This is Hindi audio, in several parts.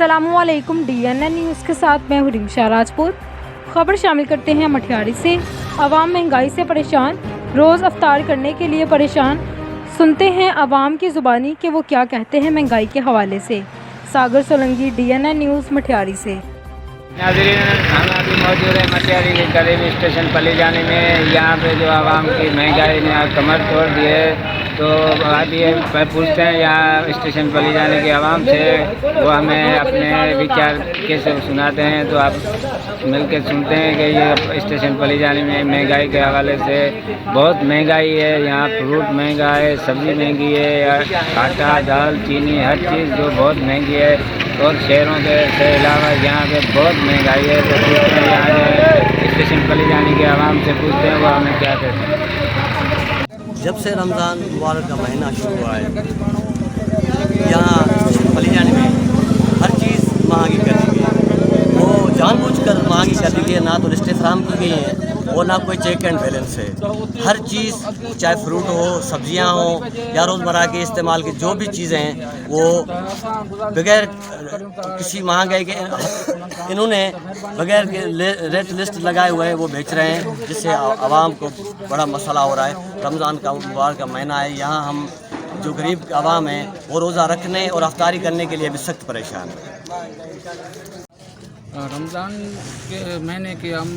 अस्सलामुअलैकुम। DNN न्यूज़ के साथ मैं हूँ रिमशा राजपूत। खबर शामिल करते हैं मठियारी से। अवाम महंगाई से परेशान, रोज़ अफ्तार करने के लिए परेशान। सुनते हैं अवाम की ज़ुबानी कि वो क्या कहते हैं महंगाई के हवाले से। सागर सोलंकी, DNN न्यूज़ मठियारी से। नाज़रीन, हम अभी मौजूद है मटियारी के करीब स्टेशन पली जाने में। यहाँ पे जो आवाम की महंगाई ने कमर तोड़ दी है, तो अभी पूछते हैं यहाँ स्टेशन पली जाने के आवाम से, वो हमें अपने विचार कैसे सुनाते हैं। तो आप मिलकर सुनते हैं कि ये स्टेशन पली जाने में महंगाई के हवाले से बहुत महंगाई है। यहाँ फ्रूट महंगा है, सब्ज़ी महंगी है, आटा दाल चीनी हर चीज़ जो बहुत महंगी है। और शहरों के अलावा यहाँ पे बहुत महंगाई है। तो पूछते हैं यहाँ स्टेशन पली जाने के आवाम से, पूछते हैं वो हमें क्या कहते हैं। जब से रमज़ान मुबारक का महीना शुरू हुआ है, यहाँ स्टेशन पली जाने में हर चीज़ महंगी कर दी गई है। वो जानबूझकर महंगी कर दी गई है, ना तो लिस्टें फराहम की गई हैं और ना कोई चेक एंड बैलेंस है। हर चीज़, चाहे फ्रूट हो, सब्जियां हो या रोज़मर्रा के इस्तेमाल की जो भी चीज़ें हैं, वो बगैर किसी महंगाई के इन्होंने बगैर रेट लिस्ट लगाए हुए हैं वो बेच रहे हैं, जिससे आवाम को बड़ा मसला हो रहा है। रमज़ान का मुबारक का महीना है, यहाँ हम जो गरीब आवाम हैं वो रोज़ा रखने और अफ्तारी करने के लिए भी सख्त परेशान है। रमज़ान के महीने के हम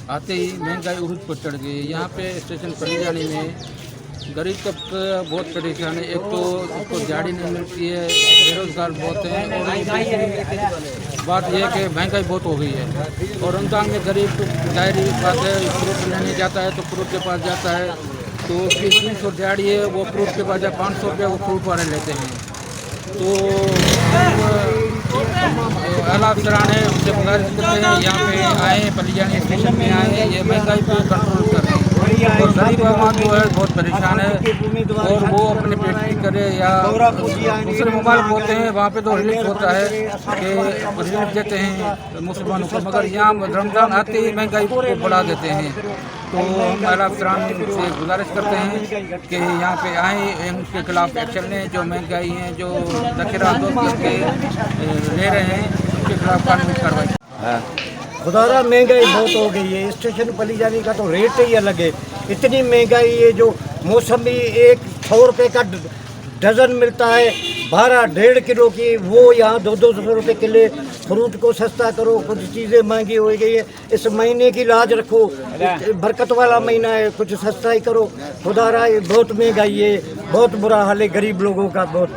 आते ही महंगाई उरूज पर चढ़ गई। यहाँ पे स्टेशन पली जाने में गरीब तबका बहुत परेशान है। एक तो उसको दिहाड़ी नहीं मिलती है, बेरोज़गार बहुत हैं, और दूसरी बात यह है कि महंगाई बहुत हो गई है। और रमज़ान में गरीब तो जाहिर बात है, फ्रूट लेने जाता है तो फ्रूट के पास जाता है, तो उसकी 300 दिहाड़ी है, वो फ्रूट के पास जाए 500 रुपये वो फ्रूट वाले लेते हैं। तो आला अफसरान है, उनसे गुजारिश करते हैं यहाँ पे आए, पलीजानी स्टेशन में आए, ये महंगाई को कंट्रोल करें। और गरीब आवाम जो है बहुत परेशान है, और वो अपने पेट की करे या दूसरे मुबारक होते हैं वहाँ पे तो रिलीफ होता है कि रिलीफ देते हैं मुसलमानों को, मगर यहाँ रमज़ान आते ही महंगाई को बढ़ा देते हैं। तो हम आला अफसरान से गुजारिश करते हैं कि यहाँ पे आएँ, उनके खिलाफ एक्शन लें। जो महंगाई है, जो ज़ख़ीरा करके ले रहे हैं, उनके खिलाफ कानूनी कार्रवाई। खुदारा महंगाई बहुत हो गई है। स्टेशन पली जाने का तो रेट ही अलग है। इतनी महंगाई है, जो मौसमी 100 रुपये का डज़न मिलता है, 12-1.5 किलो की, वो यहाँ 200-200 रुपये किलो। फ्रूट को सस्ता करो, कुछ चीज़ें महंगी हो गई है। इस महीने की लाज रखो, बरकत वाला महीना है, कुछ सस्ता ही करो। खुदारा बहुत महंगाई है, बहुत बुरा हाल है गरीब लोगों का बहुत।